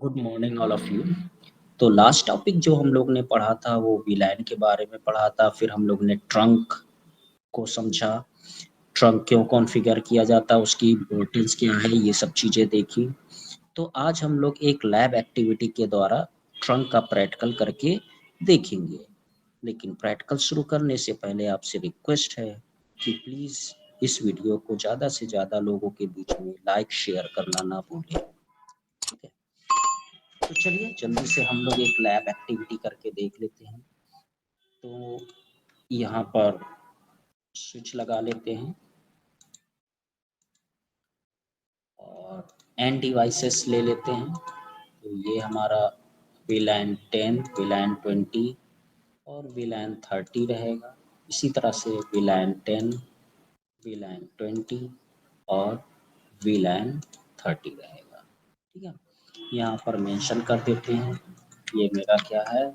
Good morning all of you. तो last topic जो हम लोग ने पढ़ा था वो वीलैन के बारे में पढ़ा था। फिर हम लोग ने ट्रंक को समझा, ट्रंक क्यों कॉन्फ़िगर किया जाता है, उसकी इम्पोर्टेंस क्या है, ये सब चीज़ें देखी। तो आज हम लोग एक लैब एक्टिविटी के द्वारा ट्रंक का प्रैक्टिकल करके देखेंगे। लेकिन प्रैक्टिकल शुरू करने से पहले आपसे रिक्वेस्ट है कि प्लीज़ इस वीडियो को ज़्यादा से ज़्यादा लोगों के बीच में लाइक शेयर करना ना भूलें। ठीक है, तो चलिए जल्दी से हम लोग एक लैब एक्टिविटी करके देख लेते हैं। तो यहाँ पर स्विच लगा लेते हैं और एन डिवाइसेस ले लेते हैं। तो ये हमारा वीलैन 10, वीलैन 20 और वीलैन 30 रहेगा। इसी तरह से वीलैन 10, वीलैन 20 और वीलैन 30 रहेगा। ठीक है, यहाँ पर मेंशन कर देते हैं। ये मेरा क्या है,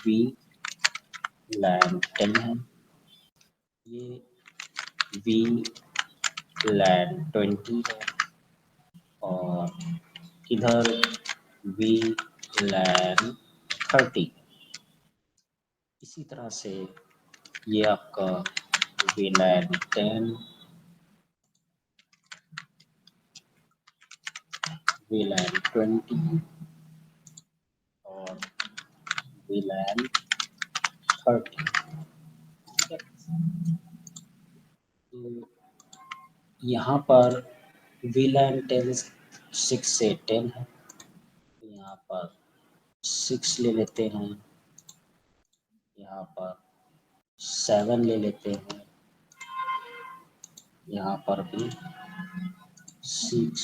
वीलैन 10 है, ये वीलैन 20 है और इधर वीलैन 30। इसी तरह से ये आपका वीलैन 10, वीलैन 20 और वीलैन 30। तो यहाँ पर वीलैन 10 6 से 10 है, तो यहाँ पर 6 ले लेते हैं, यहाँ पर 7 ले लेते हैं, यहाँ पर भी 6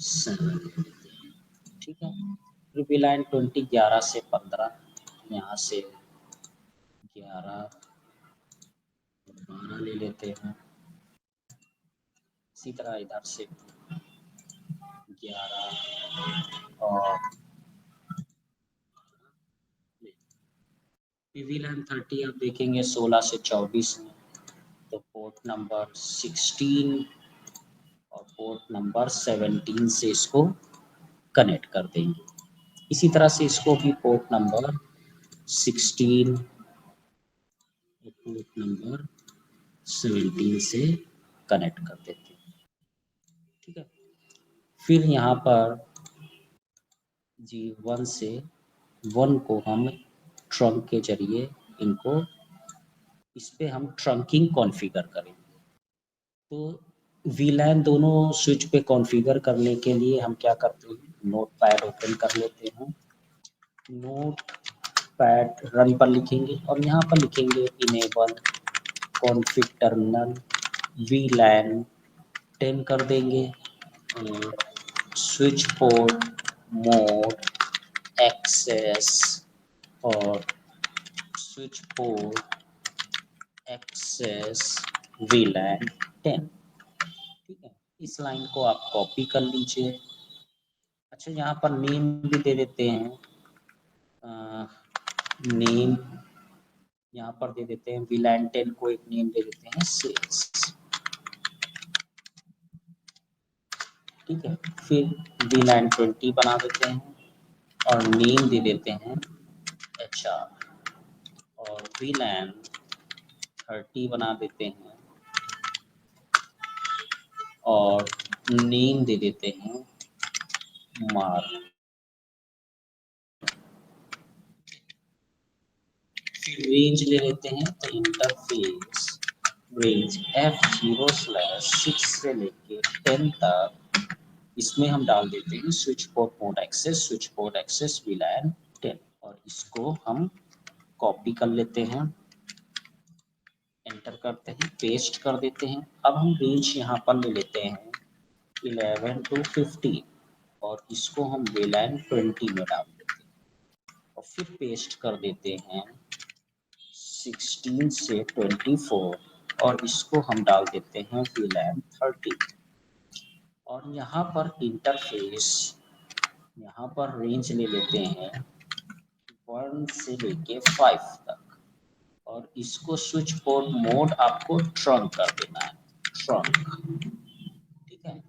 7 ले लेते हैं। ठीक है, फिर वीलैन 20 11 से 15, यहाँ से 11 और 12 ले लेते हैं। इसी तरह इधर से 11 और वीलैन 30 आप देखेंगे 16 से 24 में, तो पोर्ट नंबर 16 और पोर्ट नंबर 17 से इसको कनेक्ट कर देंगे। इसी तरह से इसको भी पोर्ट नंबर 16 और पोर्ट नंबर 17 से कनेक्ट कर देते हैं। ठीक है, फिर यहाँ पर जी 1 से 1 को हम ट्रंक के जरिए इनको इस पे हम ट्रंकिंग कॉन्फ़िगर करेंगे। तो वीलैन दोनों स्विच पे कॉन्फ़िगर करने के लिए हम क्या करते हैं, नोटपैड ओपन कर लेते हैं, नोटपैड रन पर लिखेंगे और यहाँ पर लिखेंगे इनेबल कॉन्फ़िग टर्मिनल वीलैन 10 कर देंगे और स्विच पोर्ट मोड एक्सेस और स्विच पोर्ट एक्सेस वीलैन 10। ठीक है, इस लाइन को आप कॉपी कर लीजिए। अच्छा, यहाँ पर नेम भी दे देते हैं, नेम यहाँ पर दे देते हैं, वीलैन 10 को एक नेम दे देते हैं सेल्स। ठीक है, फिर वीलैन 20 बना देते हैं और नेम दे देते हैं HR और वीलैन 30 बना देते हैं और नेम दे देते हैं मार्क। फिर रेंज ले लेते हैं, तो इंटरफेस रेंज F0/6 से लेके 10 तक इसमें हम डाल देते हैं स्विच पोर्ट एक्सेस वीलैन 10 और इसको हम कॉपी कर लेते हैं, एंटर करते हैं, पेस्ट कर देते हैं। अब हम रेंज यहाँ पर ले लेते हैं 11 to 15 और इसको हम वीलैन 20 में डाल देते हैं और फिर पेस्ट कर देते हैं 16 से 24 और इसको हम डाल देते हैं वीलैन 30 और यहाँ पर इंटरफेस यहाँ पर रेंज ले लेते हैं 1 से लेके 5 तक और इसको स्विच पोर्ट मोड आपको ट्रंक कर देना है, ट्रंक। ठीक है,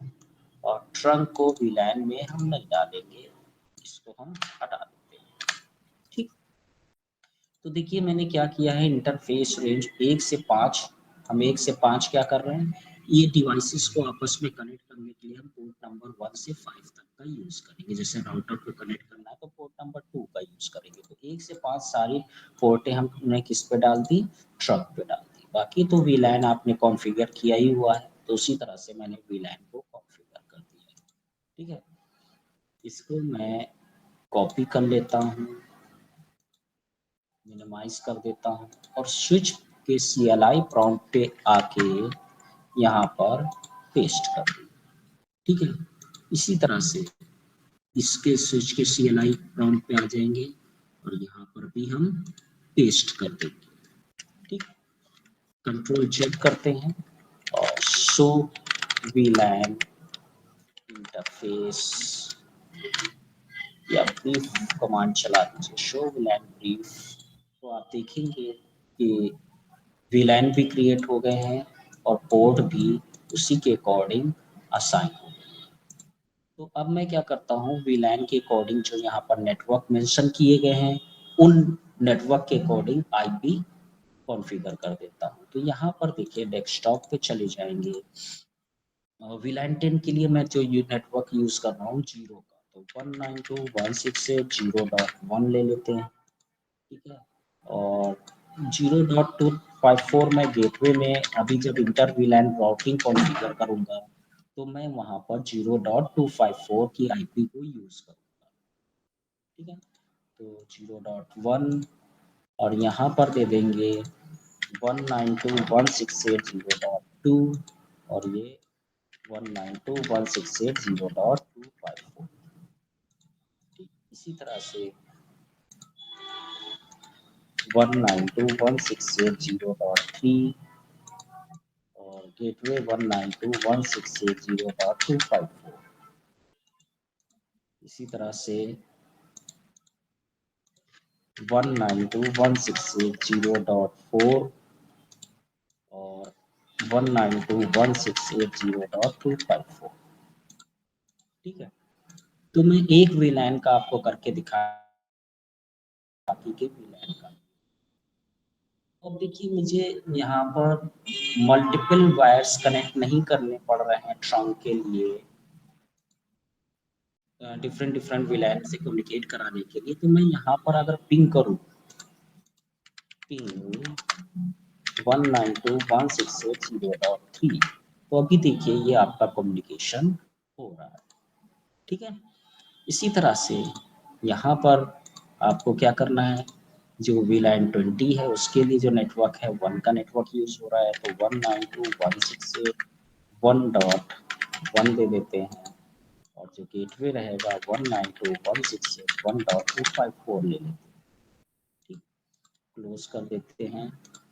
और ट्रंक को VLAN में हम नहीं डालेंगे, इसको हम हटा देते हैं। ठीक, तो देखिए मैंने क्या किया है, इंटरफेस रेंज 1 से 5, हम 1 से 5 क्या कर रहे हैं, ये डिवाइसेस को आपस में कनेक्ट करने के लिए हम पोर्ट नंबर 1 से 5 तक का यूज करेंगे। जैसे राउटर को कनेक्ट करना है तो पोर्ट नंबर 2 का यूज करेंगे। तो 1 से 5 सारी पोर्टें हमने किस पे डाल दी, ट्रक पे डाल दी। बाकी तो VLAN आपने कॉन्फ़िगर किया ही हुआ है, तो उसी तरह से मैंने VLAN को कॉन्फ़िगर कर दिया है। ठीक है, इसको मैं कॉपी कर लेता हूँ, मिनिमाइज कर देता हूँ और स्विच के CLI प्रॉम्प्ट पे आके यहाँ पर पेस्ट कर दूँ। ठीक है, इसी तरह से इसके स्विच के CLI प्रॉम्प्ट पे आ जाएंगे और यहाँ पर भी हम पेस्ट कर देंगे। ठीक, कंट्रोल चेक करते हैं और शो VLAN इंटरफेस या ब्रीफ कमांड चला दीजिए, शो VLAN ब्रीफ। तो आप देखेंगे कि VLAN भी क्रिएट हो गए हैं और पोर्ट भी उसी के अकॉर्डिंग असाइन हो गए। तो अब मैं क्या करता हूँ, VLAN के अकॉर्डिंग जो यहाँ पर नेटवर्क मेंशन किए गए हैं, उन नेटवर्क के अकॉर्डिंग IP कॉन्फ़िगर कर देता हूँ। तो यहाँ पर देखिए डेस्कटॉप पे चले जाएंगे। VLAN 10 के लिए मैं जो नेटवर्क यूज़ कर रहा हूँ 0 का, तो 192.168.0.1 ले लेते हैं। ठीक है, और 0.254 मैं गेटवे में अभी जब इंटर VLAN राउटिंग कॉन्फ़िगर करूँगा तो मैं वहाँ पर 0.254 की IP को यूज़ करूँगा। ठीक है, तो 0.1 और यहाँ पर दे देंगे 192.168.0.2 और ये 192.168.0.254। इसी तरह से 192.168.0.3 और गेटवे 192.168.0.254। इसी तरह से 192.168.0.4 और 192.168.0.254। ठीक है, तो मैं एक VLAN का आपको करके दिखा, बाकी के VLAN का। अब देखिए मुझे यहाँ पर मल्टीपल वायर्स कनेक्ट नहीं करने पड़ रहे हैं ट्रंक के लिए, डिफरेंट VLAN से कम्युनिकेट कराने के लिए। तो मैं यहाँ पर अगर पिंग करूँ, पिंग 192.168.0.3, तो अभी देखिए ये आपका कम्युनिकेशन हो रहा है। ठीक है, इसी तरह से यहाँ पर आपको क्या करना है, जो VLAN 20 है उसके लिए जो नेटवर्क है 1 का नेटवर्क यूज हो रहा है, तो 192.168.1.1 दे देते हैं और जो गेटवे रहेगा 192.168.1.254 ले लेते हैं। ठीक, क्लोज कर देते हैं।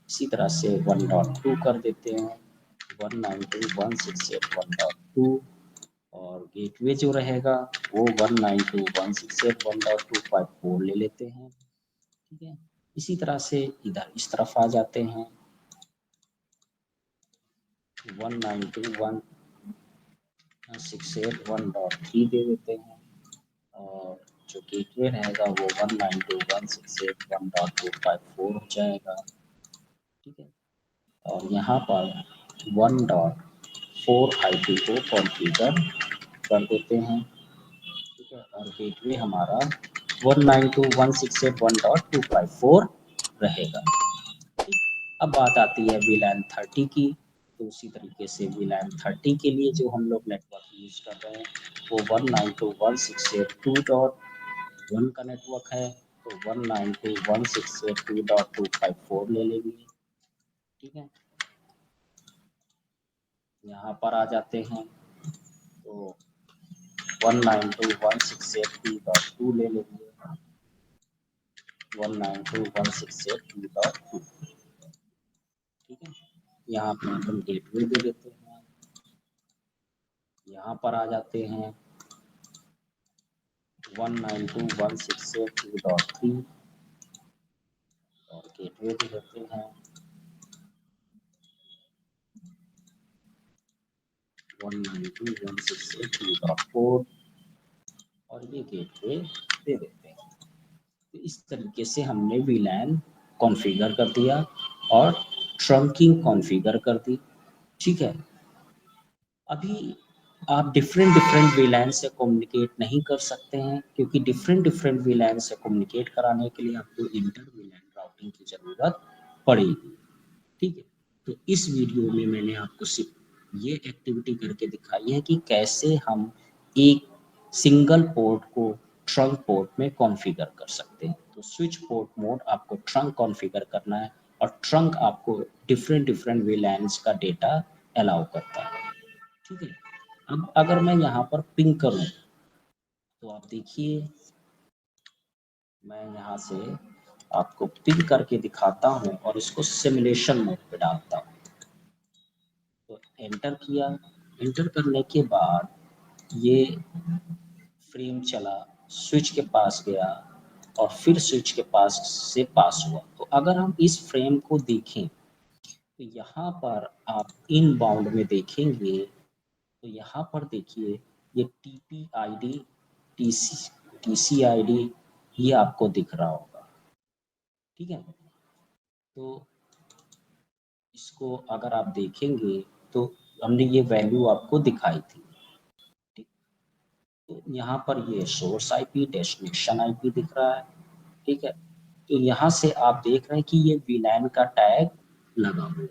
इसी तरह से 1.2 कर देते हैं 192.168.1.2 और गेटवे जो रहेगा वो 192.168.1.254 ले लेते हैं। ठीक है, इसी तरह से इधर इस तरफ आ जाते हैं 192.168.1.3 दे देते हैं और जो गेटवे रहेगा वो 192.168.1.254 हो जाएगा। ठीक है, और यहाँ पर 1.4 IP को कॉन्फ़िगर कर देते हैं। ठीक है, और गेटवे हमारा 192.168.1.254 रहेगा। ठीक, अब बात आती है VLAN 30 की। तो उसी तरीके से VLAN 30 के लिए जो हम लोग नेटवर्क यूज़ कर रहे हैं वो 192.168.2.1 का नेटवर्क है, तो 192.168.2.254 ले लेंगे। ठीक है, यहाँ पर आ जाते हैं तो 192.168.2.2 ले लेंगे, 192.168.2.2। ठीक है, यहाँ पर हम गेटवे दे देते हैं, यहाँ पर आ जाते हैं 192.168.2.3 और गेटवे दे देते हैं 192.168.2.4 और ये गेटवे दे देते हैं। तो इस तरीके से हमने VLAN कॉन्फ़िगर कर दिया और ट्रंकिंग कॉन्फ़िगर कर दी। ठीक है, अभी आप डिफरेंट VLAN से कम्युनिकेट नहीं कर सकते हैं, क्योंकि डिफरेंट VLAN से कम्युनिकेट कराने के लिए आपको इंटर VLAN राउटिंग की ज़रूरत पड़ेगी। ठीक है, तो इस वीडियो में मैंने आपको सिर्फ ये एक्टिविटी करके दिखाई है कि कैसे हम एक सिंगल पोर्ट को ट्रंक पोर्ट में कॉन्फ़िगर कर सकते हैं। तो स्विच पोर्ट मोड आपको ट्रंक कॉन्फ़िगर करना है और ट्रंक आपको डिफरेंट VLANs का डेटा अलाउ करता है। ठीक है, अब अगर मैं यहाँ पर पिंग करूँ तो आप देखिए, मैं यहाँ से आपको पिंग करके दिखाता हूँ और इसको सिमुलेशन मोड पे डालता हूँ। तो एंटर किया, एंटर करने के बाद ये फ्रेम चला, स्विच के पास गया और फिर स्विच के पास से पास हुआ। तो अगर हम इस फ्रेम को देखें तो यहाँ पर आप इन बाउंड में देखेंगे तो यहाँ पर देखिए ये TPID, TCID ये आपको दिख रहा होगा। ठीक है, तो इसको अगर आप देखेंगे तो हमने ये वैल्यू आपको दिखाई थी। ठीक, तो यहाँ पर ये सोर्स IP, डेस्टिनेशन IP दिख रहा है। ठीक है, तो यहाँ से आप देख रहे हैं कि ये VLAN का टैग लगा हुआ है।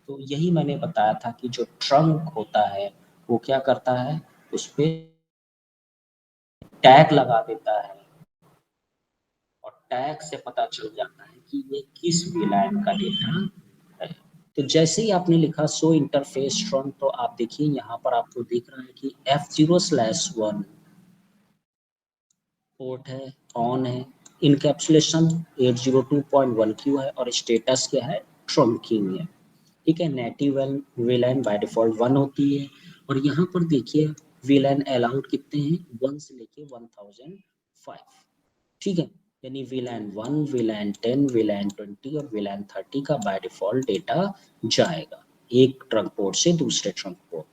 तो यही मैंने बताया था कि जो ट्रंक होता है वो क्या करता है, उस पे टैग लगा देता है और टैग से पता चल जाता है कि ये किस VLAN का डेटा है। तो जैसे ही आपने लिखा शो इंटरफेस ट्रंक, तो आप देखिए यहाँ पर आपको दिख रहा है कि F0/1 पोर्ट है, ऑन है, इनकैप्सुलेशन 802.1Q है और स्टेटस क्या है, ट्रंकिंग है। ठीक है, नेटिव VLAN बाय डिफॉल्ट 1 होती है और यहाँ पर देखिए VLAN अलाउड कितने हैं, 1 से लेके 1005। ठीक है, यानी VLAN 1, VLAN 10, VLAN 20 और VLAN 30 का बाय डिफॉल्ट डेटा जाएगा एक ट्रंक पोर्ट से दूसरे ट्रंक पोर्ट।